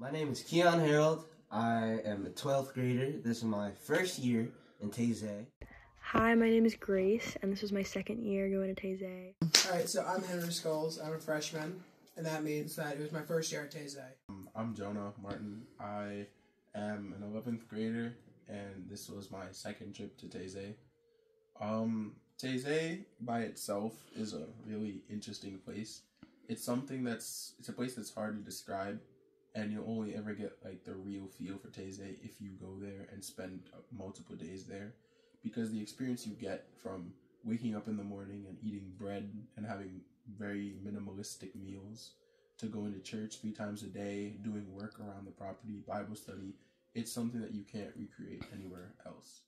My name is Keon Harold. I am a 12th grader. This is my first year in Taize. Hi, my name is Grace, and this was my second year going to Taize. Alright, so I'm Henry Scholes. I'm a freshman, and that means that it was my first year at Taize. I'm Jonah Martin. I am an 11th grader, and this was my second trip to Taize. Taize by itself is a really interesting place. It's a place that's hard to describe, and you'll only ever get like the real feel for Taize if you go there and spend multiple days there, because the experience you get from waking up in the morning and eating bread and having very minimalistic meals, to going to church 3 times a day, doing work around the property, Bible study, it's something that you can't recreate anywhere else.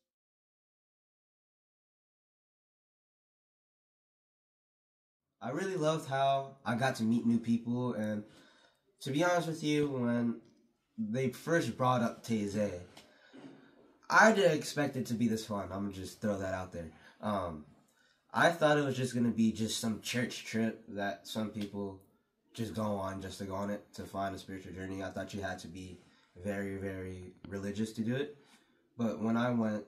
I really loved how I got to meet new people, and to be honest with you, when they first brought up Taize, I didn't expect it to be this fun. I'm gonna just throw that out there. I thought it was just gonna be just some church trip that some people just go on just to go on it to find a spiritual journey. I thought you had to be very, very religious to do it. But when I went,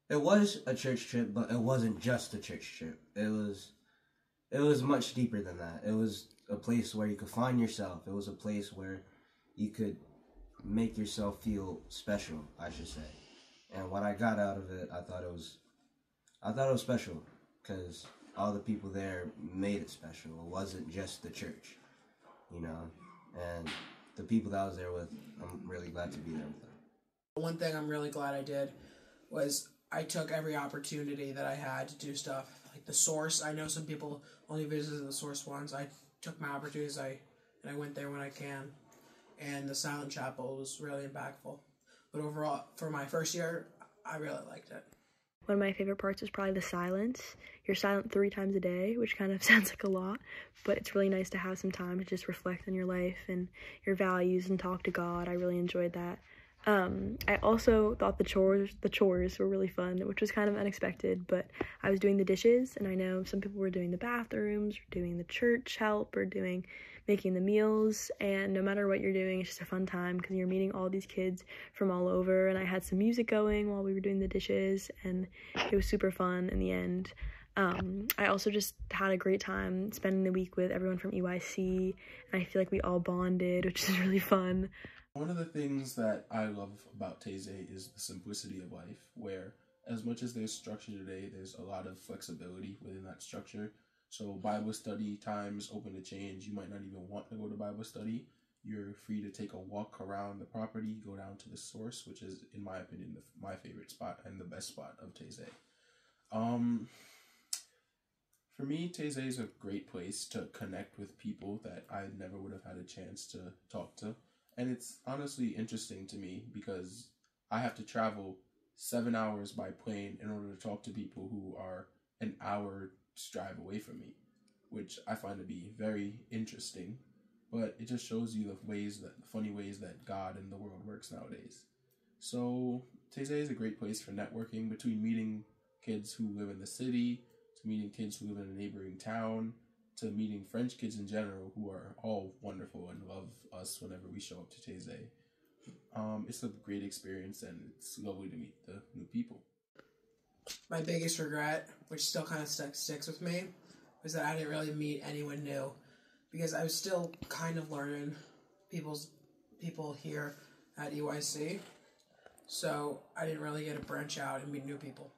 it was a church trip, but it wasn't just a church trip. It was much deeper than that. It was a place where you could find yourself. It was a place where you could make yourself feel special, I should say. And what I got out of it, I thought it was special, because all the people there made it special. It wasn't just the church, you know. And the people that I was there with, I'm really glad to be there with them. One thing I'm really glad I did was I took every opportunity that I had to do stuff. Like the Source, I know some people only visited the Source once. I took my opportunities, and I went there when I can. And the Silent Chapel was really impactful. But overall, for my first year, I really liked it. One of my favorite parts was probably the silence. You're silent 3 times a day, which kind of sounds like a lot, but it's really nice to have some time to just reflect on your life and your values and talk to God. I really enjoyed that. I also thought the chores were really fun, which was kind of unexpected, but I was doing the dishes, and I know some people were doing the bathrooms, or doing the church help, or making the meals, and no matter what you're doing, it's just a fun time because you're meeting all these kids from all over, and I had some music going while we were doing the dishes, and it was super fun in the end. I also just had a great time spending the week with everyone from EYC, and I feel like we all bonded, which is really fun. One of the things that I love about Taize is the simplicity of life, where as much as there's structure today, there's a lot of flexibility within that structure. So Bible study times open to change. You might not even want to go to Bible study. You're free to take a walk around the property, go down to the Source, which is, in my opinion, my favorite spot and the best spot of Taize. For me, Taize is a great place to connect with people that I never would have had a chance to talk to. And it's honestly interesting to me because I have to travel 7 hours by plane in order to talk to people who are an hour's drive away from me, which I find to be very interesting. But it just shows you the funny ways that God and the world works nowadays. So Taize is a great place for networking, between meeting kids who live in the city, to meeting kids who live in a neighboring town, to meeting French kids in general who are all wonderful and love us whenever we show up to Taize. It's a great experience, and it's lovely to meet the new people. My biggest regret, which still kind of sticks with me, was that I didn't really meet anyone new, because I was still kind of learning people here at EYC, so I didn't really get to branch out and meet new people.